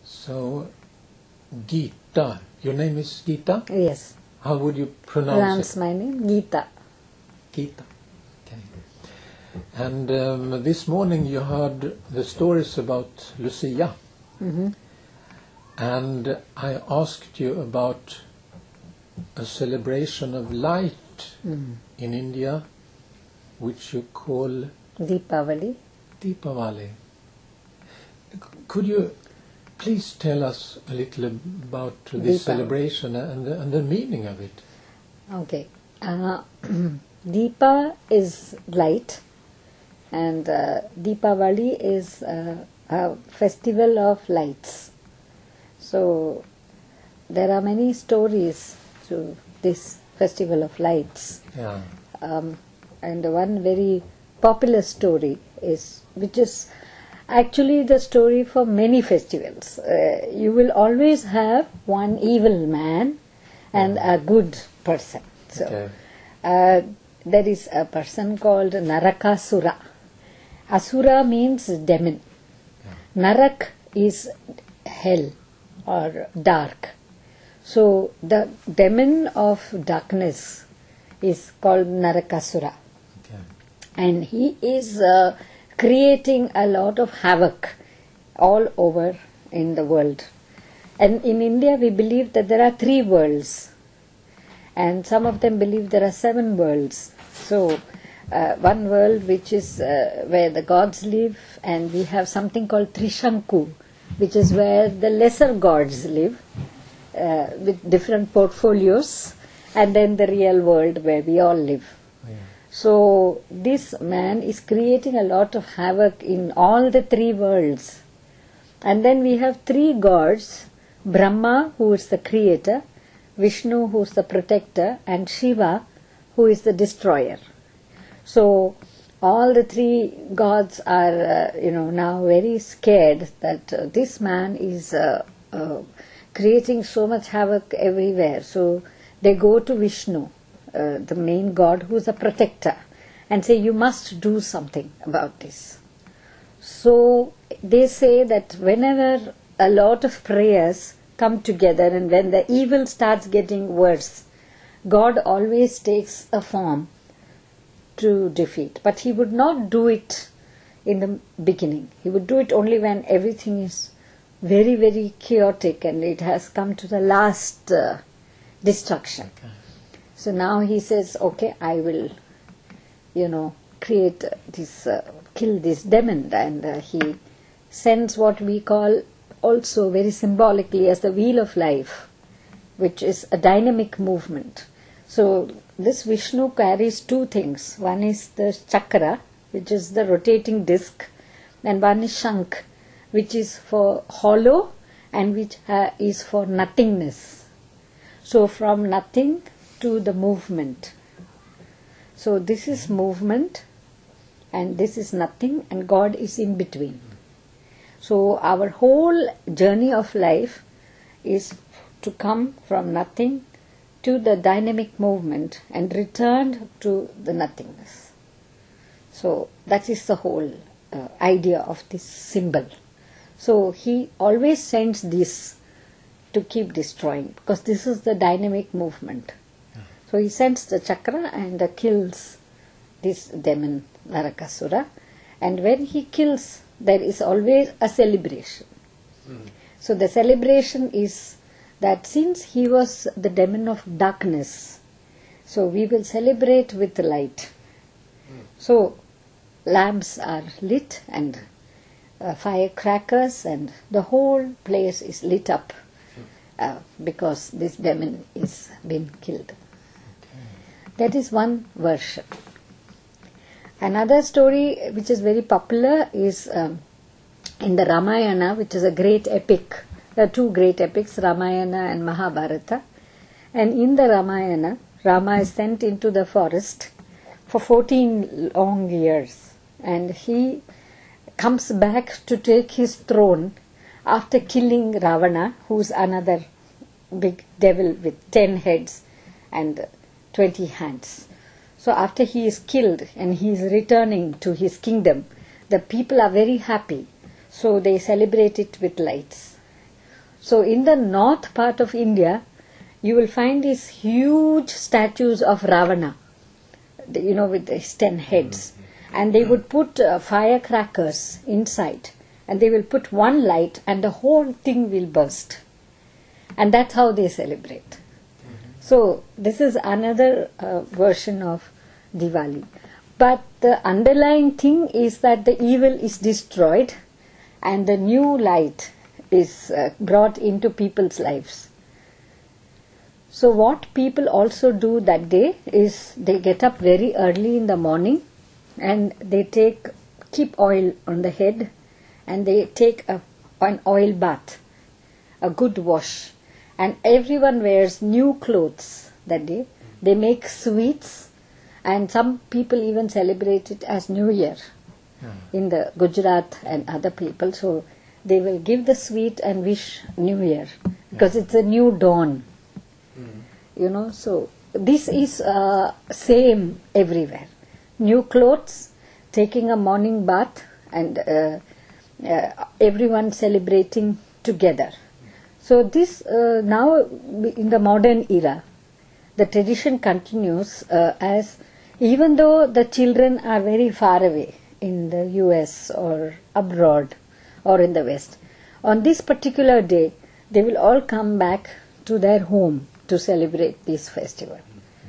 So, Geetha. Your name is Geetha? Yes. How would you pronounce it? My name, Geetha. Geetha. Okay. And this morning you heard the stories about Lucia. Mm-hmm. And I asked you about a celebration of light in India, which you call Deepavali. Deepavali. Could you please tell us a little about this Deepavali. celebration and the meaning of it? Okay. Deepa is light, and Deepavali is a festival of lights. So there are many stories to this festival of lights. Yeah. And one very popular story which is actually the story for many festivals. You will always have one evil man and a good person. So Okay. there is a person called Narakasura. Asura means demon. Narak is hell or dark. So the demon of darkness is called Narakasura. Okay. And he is creating a lot of havoc all over in the world. And in India we believe that there are 3 worlds. And some of them believe there are 7 worlds. So one world which is where the gods live, and we have something called Trishanku, which is where the lesser gods live with different portfolios, and then the real world where we all live. Yeah. So this man is creating a lot of havoc in all the 3 worlds. And then we have 3 gods: Brahma, who is the creator, Vishnu, who is the protector, and Shiva, who is the destroyer. So all the 3 gods are now very scared that this man is creating so much havoc everywhere. So they go to Vishnu, the main god who is a protector, and say, you must do something about this. So they say that whenever a lot of prayers come together and when the evil starts getting worse, God always takes a form to defeat. But he would not do it in the beginning. He would do it only when everything is very, very chaotic and it has come to the last destruction. Okay. So now he says, okay, I will, create this, kill this demon. And he sends what we call also very symbolically as the wheel of life, which is a dynamic movement. So this Vishnu carries 2 things. One is the chakra, which is the rotating disc, and one is Shankh, which is for hollow and which is for nothingness. So from nothing to the movement. So this is movement and this is nothing, and God is in between. So our whole journey of life is to come from nothing to the dynamic movement and return to the nothingness. So that is the whole idea of this symbol. So he always sends this to keep destroying, because this is the dynamic movement. So he sends the chakra and kills this demon Narakasura, and when he kills, there is always a celebration. So the celebration is that since he was the demon of darkness, so we will celebrate with the light. So lamps are lit and firecrackers, and the whole place is lit up because this demon is been killed. That is one version. Another story which is very popular is in the Ramayana, which is a great epic. There are 2 great epics, Ramayana and Mahabharata. And in the Ramayana, Rama is sent into the forest for 14 long years. And he comes back to take his throne after killing Ravana, who is another big devil with 10 heads and 20 hands. So after he is killed and he is returning to his kingdom, the people are very happy. So they celebrate it with lights. So in the north part of India, you will find these huge statues of Ravana, with his 10 heads. And they would put firecrackers inside. And they will put one light and the whole thing will burst. And that's how they celebrate. So this is another version of Diwali. But the underlying thing is that the evil is destroyed and the new light is brought into people's lives. So what people also do that day is they get up very early in the morning and they keep oil on the head and they take an oil bath, a good wash. And everyone wears new clothes that day. They make sweets and some people even celebrate it as New Year in the Gujarat and other people. So they will give the sweet and wish New Year because it's a new dawn. So this is same everywhere. New clothes, taking a morning bath and everyone celebrating together. So this now in the modern era, the tradition continues as even though the children are very far away in the US or abroad or in the West, on this particular day they will all come back to their home to celebrate this festival.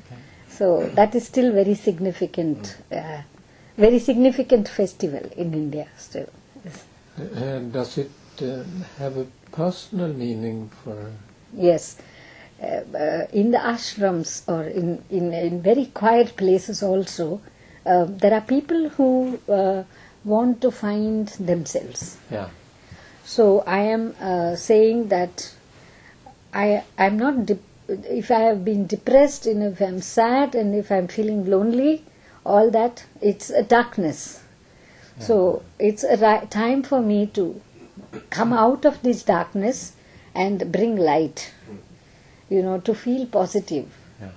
Okay. So that is still very significant festival in India still. Does it have a personal meaning for? Yes. In the ashrams or in very quiet places also, there are people who want to find themselves. Yeah. So I am saying that I'm not, if I have been depressed and if I'm sad and if I'm feeling lonely, all that, it's a darkness. Yeah. So it's a time for me to come out of this darkness and bring light, to feel positive. Yeah.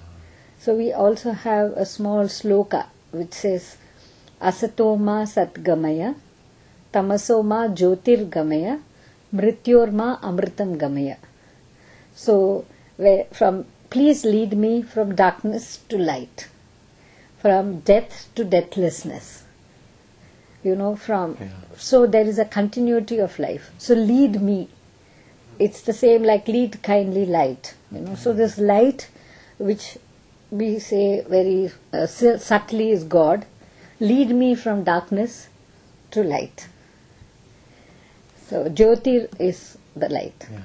So we also have a small sloka which says, Asatoma Satgamaya, Tamasoma Jyotir Gamaya, Mrityorma Amritam Gamaya. So, please lead me from darkness to light, from death to deathlessness. So there is a continuity of life. So lead me. It's the same like lead kindly light. So this light, which we say very subtly is God, lead me from darkness to light. So Jyotir is the light. Yeah.